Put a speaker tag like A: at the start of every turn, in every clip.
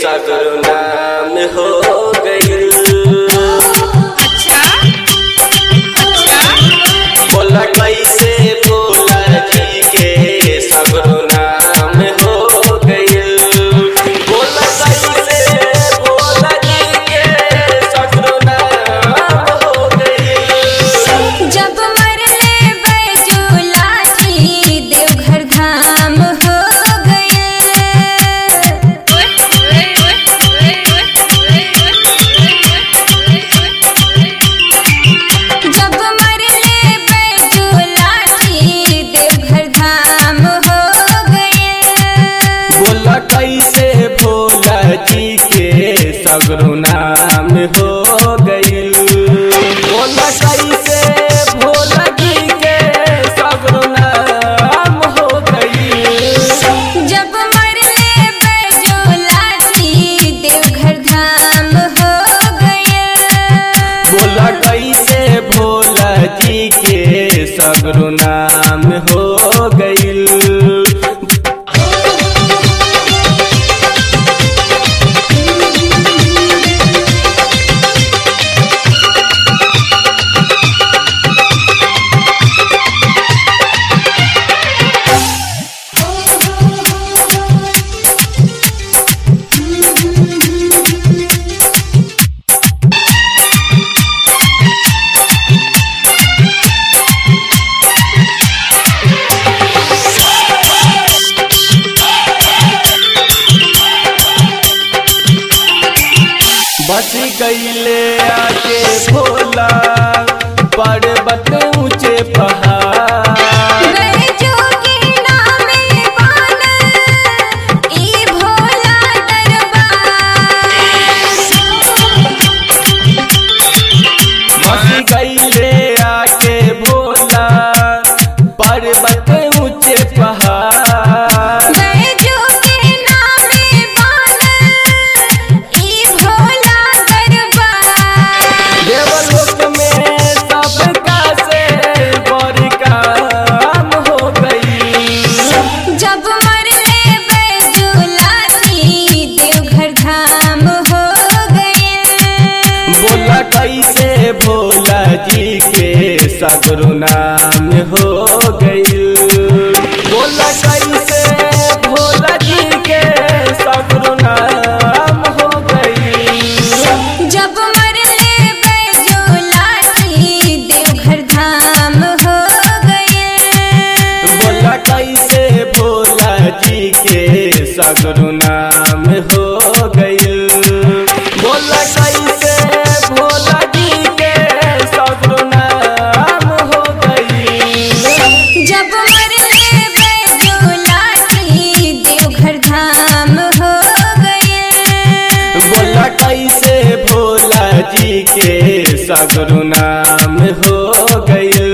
A: सगरो नाम हो गई। बोला कैसे भोला जी के सगरो नाम हो गई। बोला कैसे भोला जी के सगरो नाम हो गई।
B: जब मरले बैजूला जी देवघर धाम हो गए। जब मरले बैजूला जी देवघर धाम हो गए।
A: बोला कैसे भोला जी के सगरो नाम हो गई। बोला कैसे भोला जी के सगरो नाम हो गई।
B: जब मरले बैजूला जी देवघर धाम हो गए।
A: बोला कैसे भोला जी के सगरो नाम हो गई। बस गईले आके भोला पर्वत ऊंचे पहाड़।
B: बैजोगी नामे बानल ई भोला दरबार।
A: बस गईले आके भोला पर्वत ऊंचे पहाड़।
B: बैजोगी नामे बानल ई भोला दरबार।
A: देवलोक में सबका से बड़ी काम हो गई।
B: जब मरले बैजूला जी देवघर धाम हो गए।
A: बोला कैसे भोला जी के सगरो नाम हो गई। बोला कैसे भोला जी के सगरो नाम हो गई।
B: जब मरले बैजूला जी देवघर धाम हो गए।
A: बोला कैसे भोला जी के सगरो नाम हो गई। बोला कैसे भोला जी के सगरो नाम हो गई।
B: जब मरले बैजूला जी देवघर धाम हो गए।
A: बोला कैसे भोला जी के सगरो नाम हो गई।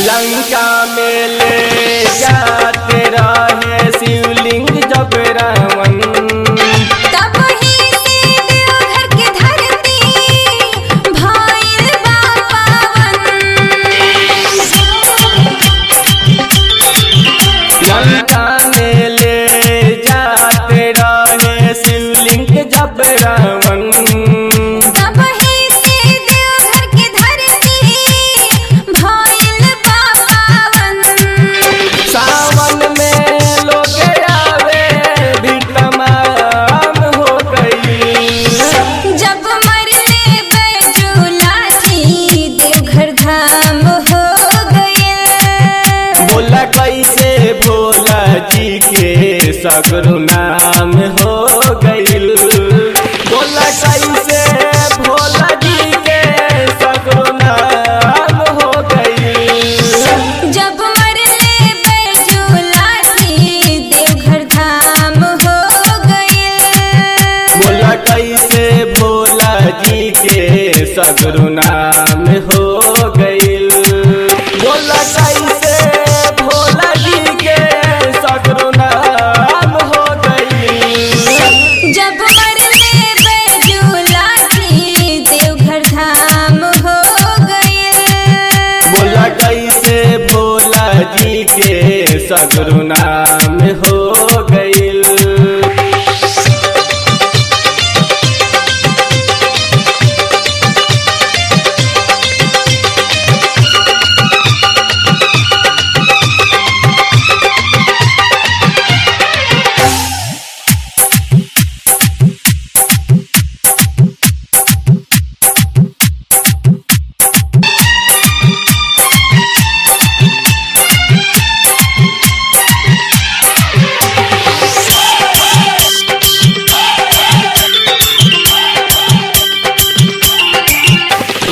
A: लंका में ले जाते रहे शिवलिंग जब रावण।
B: तब ही से देवघर की धरती भइल बा पावन।
A: लंका में ले जाते रहे शिवलिंग जब रावण।
B: तब ही से देवघर की धरती भइल बा पावन।
A: सावन में लोग आवे भी तमाम हो गई।
B: जब मरले बैजूला जी देवघर धाम हो गए।
A: बोला कैसे भोला जी के सगरो नाम हो गई। बोला कैसे भोला जी के सगरो नाम हो गई।
B: जब मरले बैजूला जी देवघर धाम हो गए।
A: बोला कैसे भोला जी के सगरो नाम हो गइल। बोला कैसे भोला जी के सगरो नाम हो गइल।
B: जब मरले बैजूला जी देवघर धाम हो गइल।
A: बोला कैसे भोला जी के सगरो नाम हो गइल।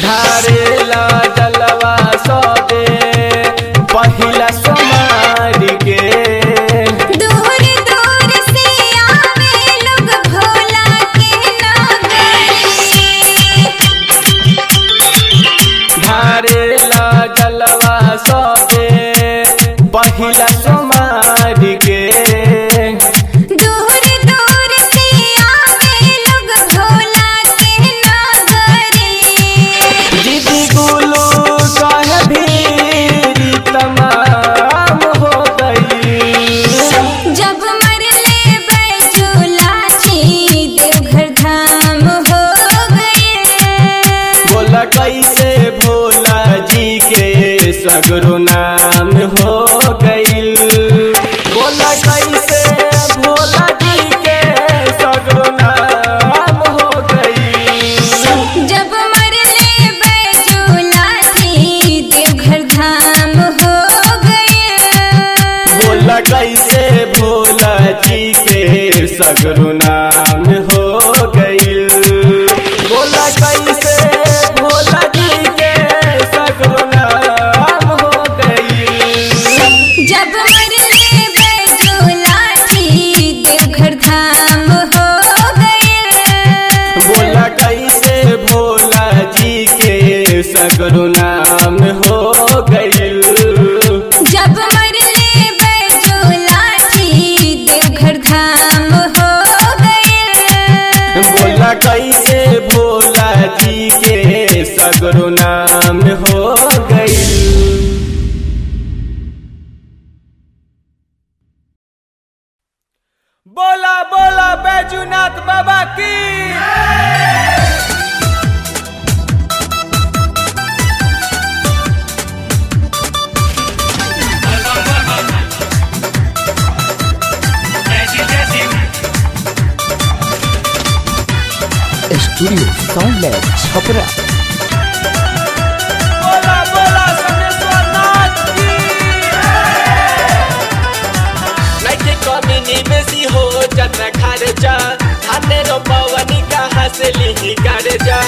A: ढारेला जलवा सौदे पहिला सोमारी के।
B: दूर दूर से आवे लोग भोला के नगरी।
A: ढारेला जलवा सौदे पहिला सोमारी के।
B: दूर दूर से आवे लोग भोला के नगरी।
A: दीदी गुलू कह भी तमाम हो गई।
B: जब मरले बैजूला जी देवघर धाम हो गइल।
A: बोला कैसे भोला जी के सगरो नाम हो गइल। बोला कैसे भोला जी के सगरो नाम हो गइल।
B: जब मरले बैजूला जी देवघर धाम हो गइल।
A: बोला कैसे भोला जी के सगरो नाम हो गइल। बोला कैसे भोला जी के सगरो नाम हो गइल।
B: जब मरले बैजूला जी देवघर धाम हो गइल।
A: बोला कैसे भोला जी के सगरो नाम हो गइल।
B: जब मरले बैजूला जी देवघर धाम हो गइल।
A: बोला कैसे भोला जी के सगरो नाम हो गइल। बोला बोला बैजूनाथ बाबा की।
C: Studio sound lab Chhapra.
A: बोला बोला सनेश्वर नाथ की।
D: नइखे कमी बेसी हो जत खर्चा धाने रो पवनी कहाँ से लिही कर्जा।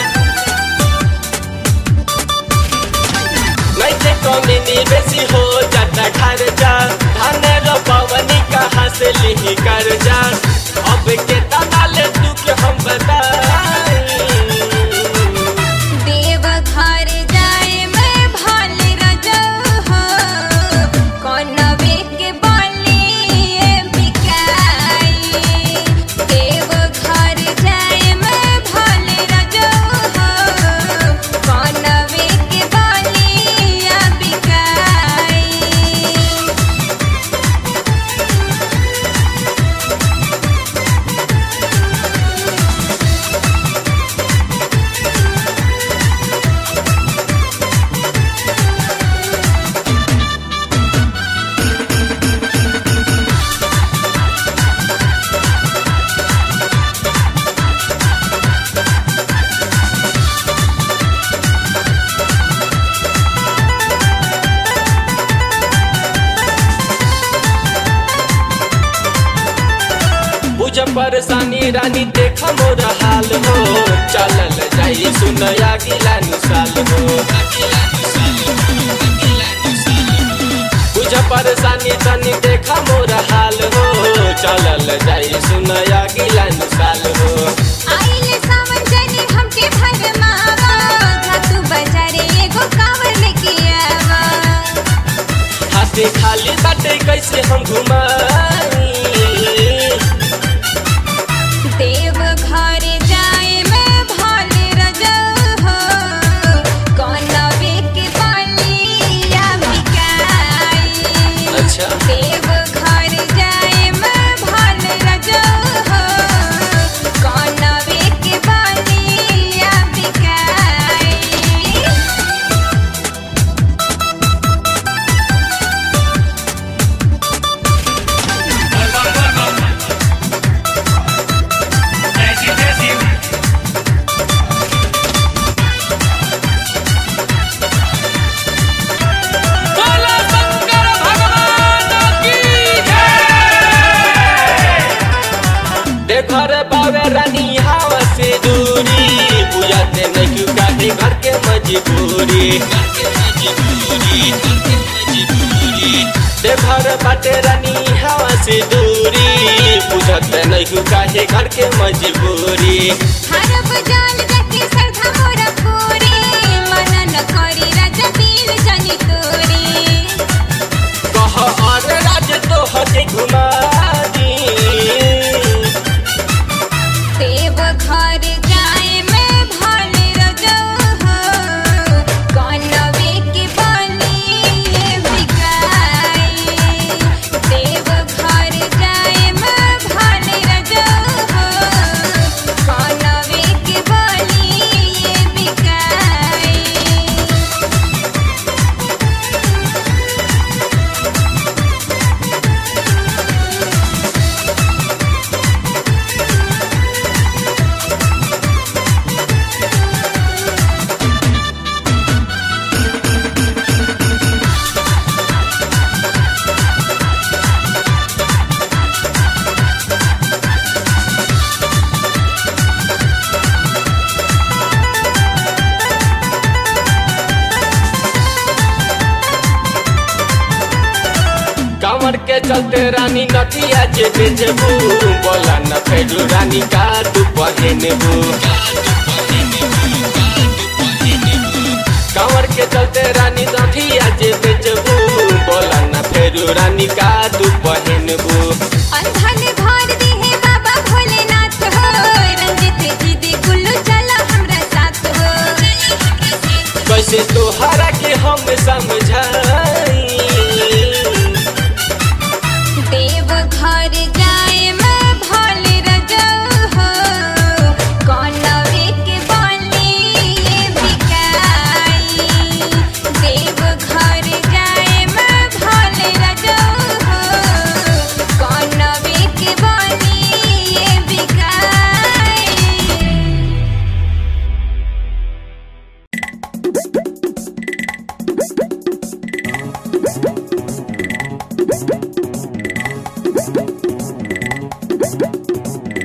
D: नइखे कमी बेसी हो जत खर्चा धाने रो पवनी कहाँ से लिही कर्जा। अब के ताले तू के हम बताई।
B: देवघर जाए मैं भाल रजऊ हो कौनवे के बाली बिकाई। देवघर जाए मैं भाल रजऊ हो कौनवे के बाली बिकाई।
D: बुझ परेशानी रानी देख मोर हाल हो चलल जाई सुनया गिला साल हो। बुझ परेशानी तनी देख मोर हाल हो चलल जाई सुनया गिला साल हो।
B: आइले सावन जनी हमके भर
D: कैसे हम घुमाई।
B: देव घर जाए में भले रजऊ हो कनवे के बलिया बिकाई।
D: अच्छा
B: देव घर जाए में भले रजऊ हो कनवे के बलिया बिकाई।
A: बोला शंकर भगवान की
D: घर बावे रानी हवा से दूरी बुझाते नहीं क्यों काटे घर के मजबूरी। घर बाटे रानी हवा से दूरी बुझाते नहीं क्यों काटे घर के मजबूरी।
B: हरब जाल रखे सरधा मोरा पूरी मन न करी राजा पीर जनी तोरी।
D: कह और राज तो हटे घुमा दी।
B: देव घर जाए में भले रजऊ हो कनवे के बलिए बिकाई। देव घर जाए में भले रजऊ हो कनवे के बलिए बिकाई।
D: कमर के चलते रानी नथिया जे बेचबू बोला न फेडू रानी का तू पहनबू। कमर के चलते रानी नथिया जे बेचबू बोला न फेडू रानी का तू पहनबू।
B: अंधन भर दी है बाबा भोलेनाथ हो रंजित जी दे गुल्लू चला हमरा साथ हो।
D: कैसे तोहरा के हम समझाई।
B: देव घर जाए में भले रजऊ हो कनवे के बलिए बिकाई। देव घर जाए में भले रजऊ हो कनवे के बलिए बिकाई।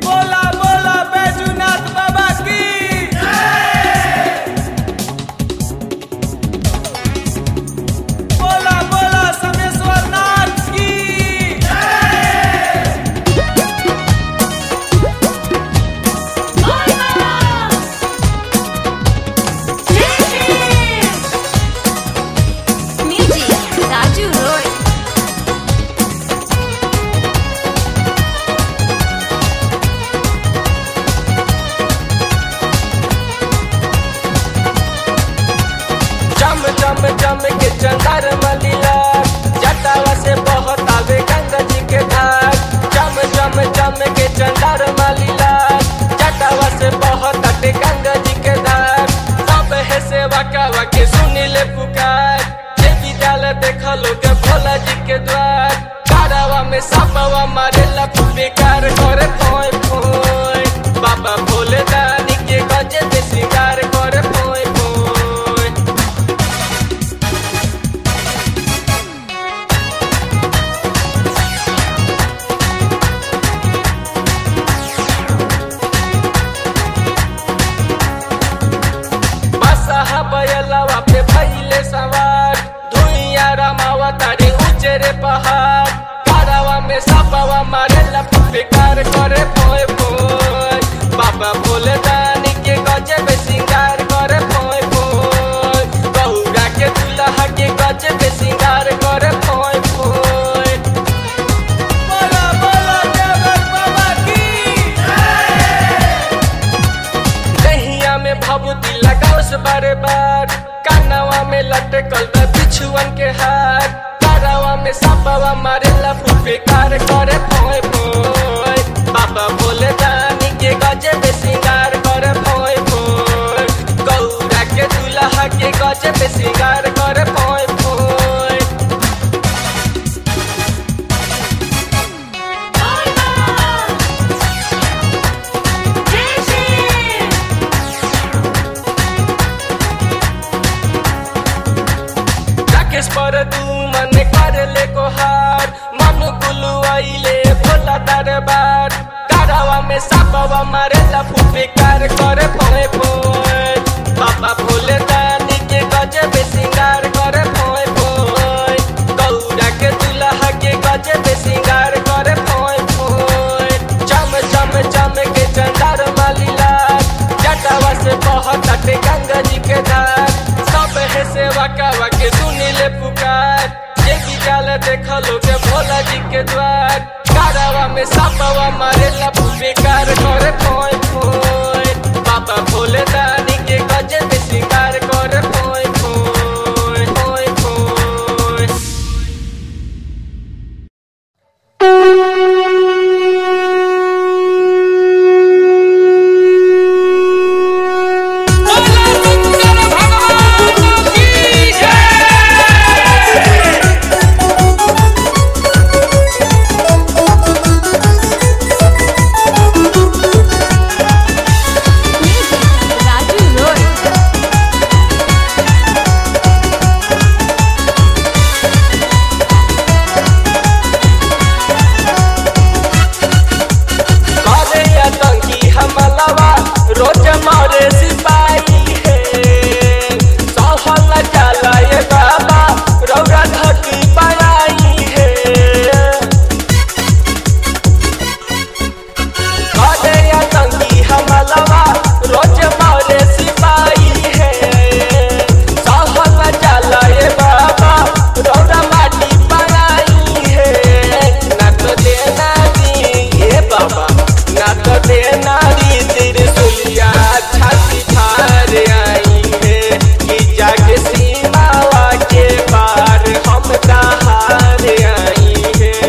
A: बोला बोला बैजूनाथ बाबा की बोला बोला समेश्वर नाथ की
B: म्यूजिक राजू रॉय।
D: चम चम चम के चंदर मलिला जटावा से बहुत आवे गंगा जी के धार। चम चम चम के चंदर मलिला जटावा से बहुत आवे गंगा जी के धार। सब है सेवा कावा के सुनी ले पुकार जे विद्यालय देखा लोग भोला जी के द्वार। कारावा में सापवा मारेला बेकार करे फोय फोय बाबा भोले दानी के गजे पे श्रृंगार करे फोय फोय। बसहा बयलावा पे भइले सवार धुइया रमावा तारी ऊंचे रे पहाड़। कारावा में सापावा मारेला बेकार करे फोय फोय बाबा भोले दानी के गजे पे श्रृंगार करे फोय फोय। बहुरा के दुल्हा के गजे पे श्रृंगार करे फोय फोय। में भभूति लगाओस बारे बार, कानवा में लटकल बा बिछुअन के हार, तारावा में सांपवा मारेला फुफकार करे फोय फोय। बाबा भोले दानी के गजब सिंगार करे फोय फोय, गौरा के दुल्हा के गजब सिंगार करे फोय फोय। राकेश पर तू मन कर ले कोहार, मन गुलुआइले भोला दरबार, तारावा में सांपवा मारेला फुफकार करे फोय फोय। बाबा भोले दानी के गजब सिंगार करे फोय फोय, गौरा के दुल्हा के गजब सिंगार करे फोय फोय। चम चम चम के चंदार मालीला, जटावा से बहताटे गंगा जी के धार, सब है सेवा कावा के सुनीले पुकार, जेकी जाल देखलो के भोला जी के द्वार, तारावा में सांपवा मारेला फुफकार करे फोय फोय। बाबा भोले दानी के गजब सिंगार करे फोय फोय फोय फोय।
A: बोला शंकर भगवान की
B: राजू रोय।
D: करे आतंकी हमलावा रोज मारे सिपाही है, सहल जाला ये बाबा रौरा धरती बनाई है। करे आतंकी हमलावा रोज मारे सिपाही है, सहल जाला ये बाबा रौरा माटी बनाई है। ना तो देना दी ये बाबा, ना तो देना दी त्रिशूलिया छाती फाड़ आई है, कि जाके सीमावा के पार हम हार आई है।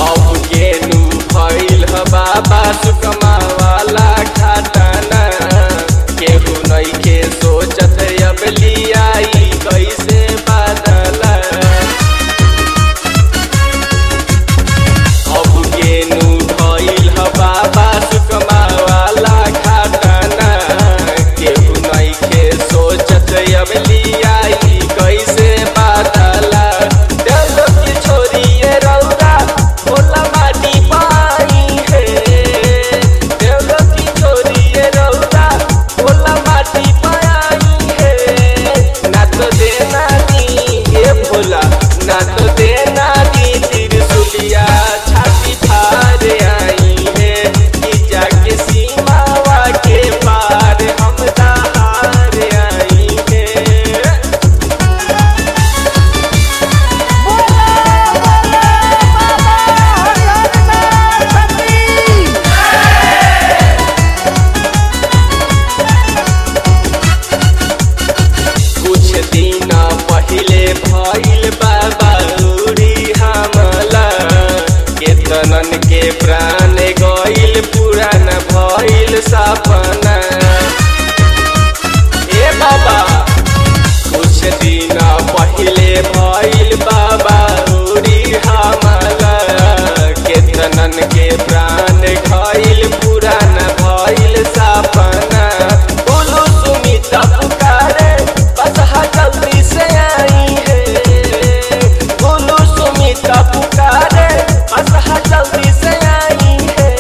D: अब गेलू भइल ह बाबा सुकमा वाला घाटना, केहू नइखे सोचत अब लियाई कैसे बदला। अब गेलू भइल ह बाबा सुकमा वाला घाटना, केहू नइखे सोचत अब लियाई कैसे बदला। देलो की छोरिए रौरा भोला माटी पाई है, देलो की छोरिए रौरा भोला माटी पाई है। ना तो देना दी ये भोला, ना तो देना दी त्रिशूलिया छाती फाड़ आई है, कि जाके सीमावा के पार हम हार आई है। कुछ दिन पहिले भइल बाबा उरी हमला, केतनन के प्राण गइल पुरान भइल सपना। ए बाबा कुछ दिन पहिले भइल बाबा उरी हमला, केतनन के प्राण गइल पुरान भइल सपना। बोलो सुमिता पुकारे बसहा जल्दी से आई है, बोलो सुमिता पुकारे बसहा जल्दी से आई है।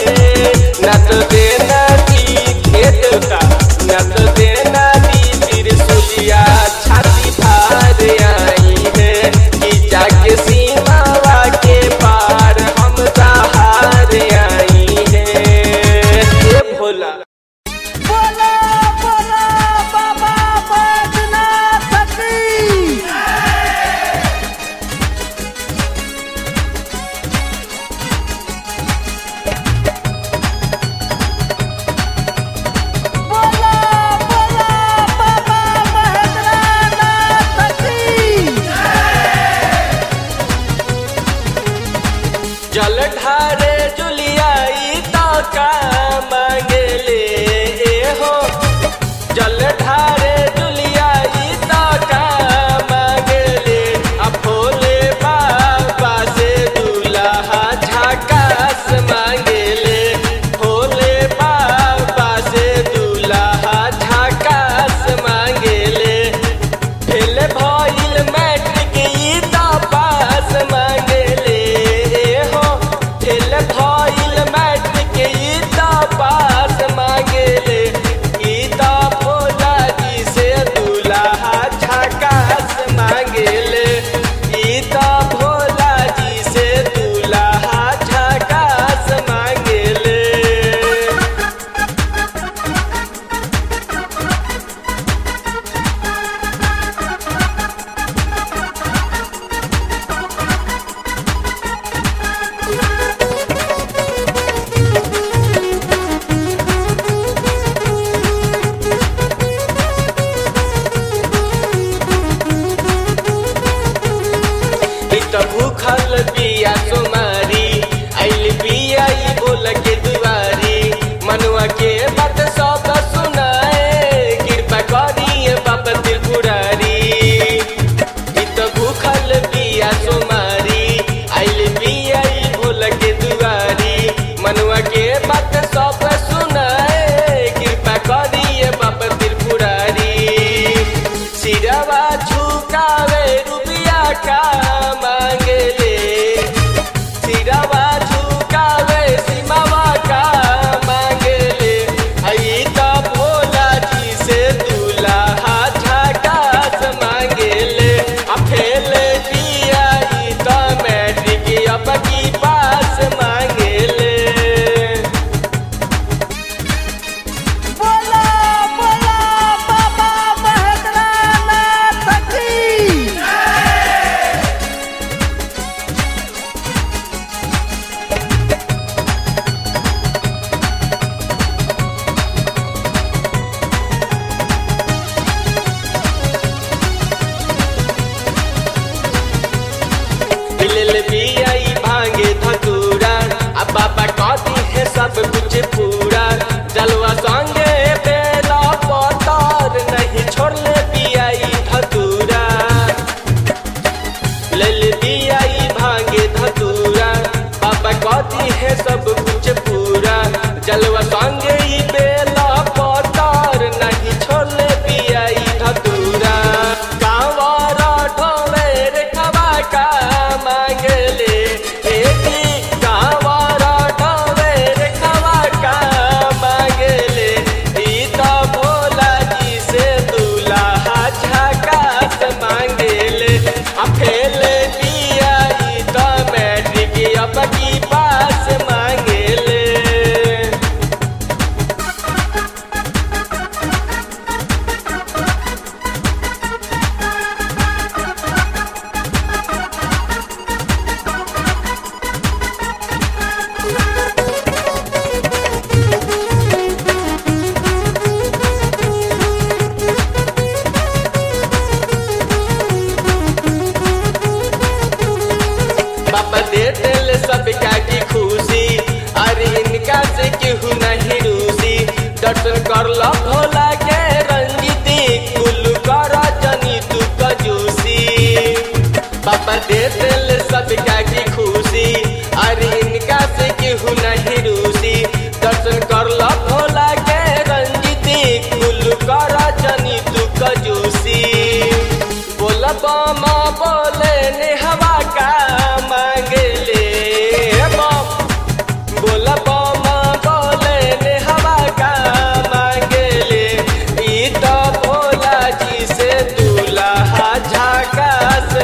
D: ना तो देना दी हे देवता, ना तो देना दी त्रिशूलिया छाती फाड़ आई है, कि जाके सीमावा के पार हम हार आई है।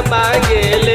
D: मांगेले